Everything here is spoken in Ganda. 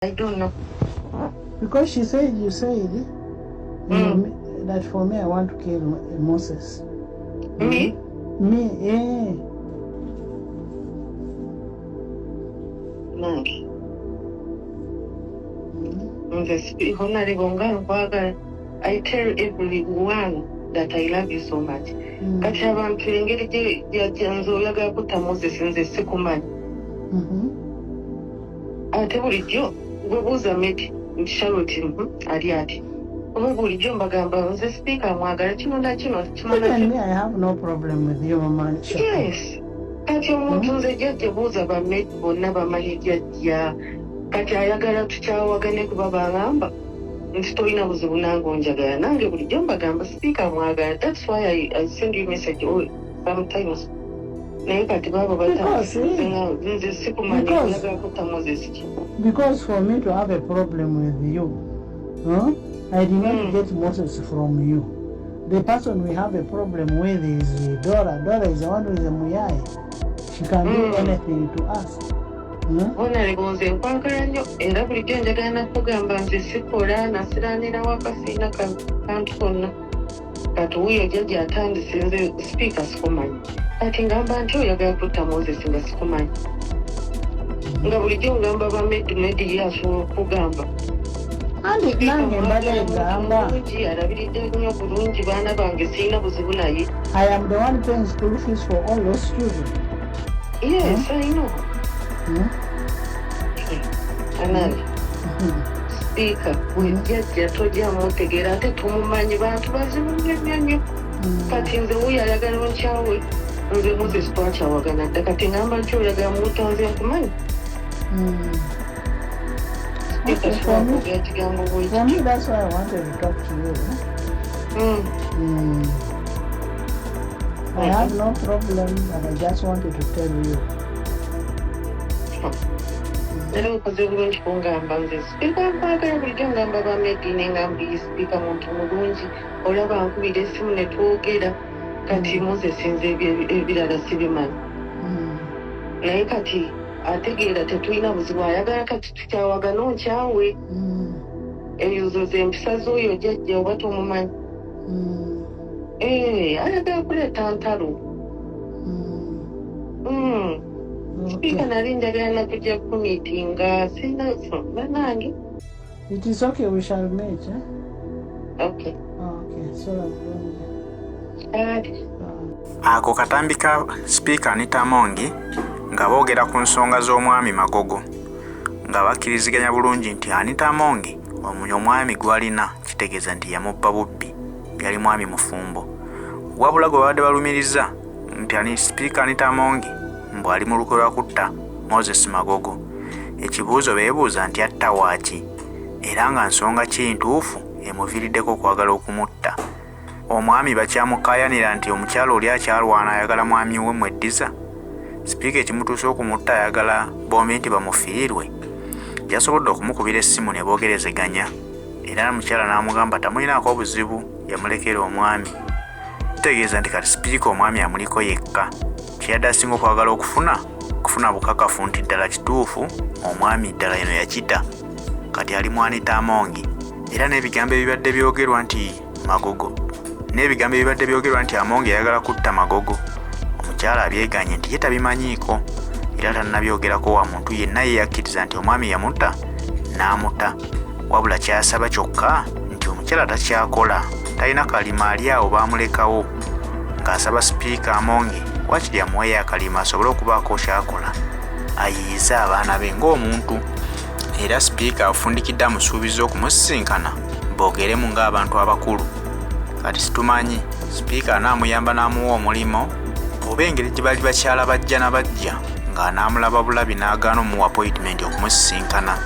I don't know. Because you said that for me I want to kill Moses. Me? Me, eh. Nange. I tell everyone that I love you so much. Kati abantu engeri gyenzo oyagala kutta Moses nze sikumanyi. Ate bulijjo gwebuuza Medi nti Charlotte ali ati. Omu bulijjo mbagamba nze speaker mwagala kino na kino. Even me, I have no problem with you, Mama. Yes. Kati omuntu nze jjajja buuza ba Medi bonna bamanyi jjajja. Kati ayagala tukyawagane kuba bangamba nti tolina buzibu nange onjagala. Nange bulijjo mbagamba speaker mwagala. That's why I send you message sometimes. Because for me to have a problem with you, I did not get Moses from you. The person we have a problem with is Dora. Dora is the one who is a Muyai. She can do anything to us. But we are just attending the speakers for mine. I think I'm going to put Moses in the school. Ngabulijjo ngamba ba Medi yaso kugamba. Andi nange mbadde ngamba. Alabiridde nnyo bulungi baana bange sirina buzibu naye. I am the one paying school fees for all those children. Yes, I know. Anani. Speaker, wejjajja tojja mutegeera ate tumumanyi bantu bazibu nnyo. Kati nze wuyo ayagala nkyawe nze Moses twakyawagana dda kati ngamba nti oyagala mutta nze nkumanyi. For me, that's why I wanted to talk to you. I have no problem, but I just wanted to tell you. Nero ukoze bulungi kungamba nze speaker mpagala bulijjo ngamba ba Medi nengamba iyi speaker muntu mulungi olaba nkubira essimu ne twogera kati Moses nze ebirala sibimanyi. Naye kati ategeera tetulina buzibu ayagala kati tukyawagana onkyawe. Ezo ze empisa z'oyo jjajja oba tomumanyi. Ayagala kuleeta ntalo. Speaker nali njagala na kujja kumiitinga sina banange. It is okay, we shall meet. Okay. Okay, so ako katambi ka speaker Anita Amongi nga boogera ku nsonga z'omwami Magogo nga bakkiriziganya bulungi nti Anita Amongi omwami gwalina kitegeeza nti yamubba bubbi yali mwami mufumbo wabula gwe babadde balumiriza nti speaker Anita Amongi mbu ali mu lukwe lwa kutta Moses Magogo. Ekibuuzo beebuuza nti atta waaki era nga nsonga ki ntuufu emuviiriddeko okwagala okumutta. Omwami bakyamukaayanira nti omukyalo oli akyalwana ayagala mwami we mweddiza. Sipiika ekimutuuse okumutta ayagala bombi nti bamufiirwe. Yasobodde okumukubira essimu ne boogerezeganya era omukyala n'amugamba tamulinaako obuzibu yamulekera omwami. Kitegeeza nti kati sipiika omwami amuliko yekka. Kyeyadde asinga okwagala okufuna bukakafu nti ddala kituufu omwami ddala eno yakita kati ali mu Anita Amongi. Era n'ebigambo ebibadde byogerwa nti Magogo n'ebigambo ebibadde byogerwa nti Amongi ayagala kutta Magogo omukyala abyeganye nti ye tabimanyiiko era tannabyogerako wa muntu yenna yeyakkiriza nti omwami yamutta n'amutta wabula kyasaba kyokka nti omukyala takyakola talina kalima ali awo baamulekawo ng'asaba sipiika Amongi wakiri amuweeyo akalima asobole okubaako kyakola ayiyize abaana be ng'omuntu. Era sipiika afundikidde amusuubiza okumusisinkana boogeremu ng'abantu abakulu. Kati situmanyi sipiika anaamuyamba n'amuwa omulimo oba engeri gye bali bakyala bajja na bajja ng'anaamulaba bulabi n'agaana omuwa appointment okumusisinkana.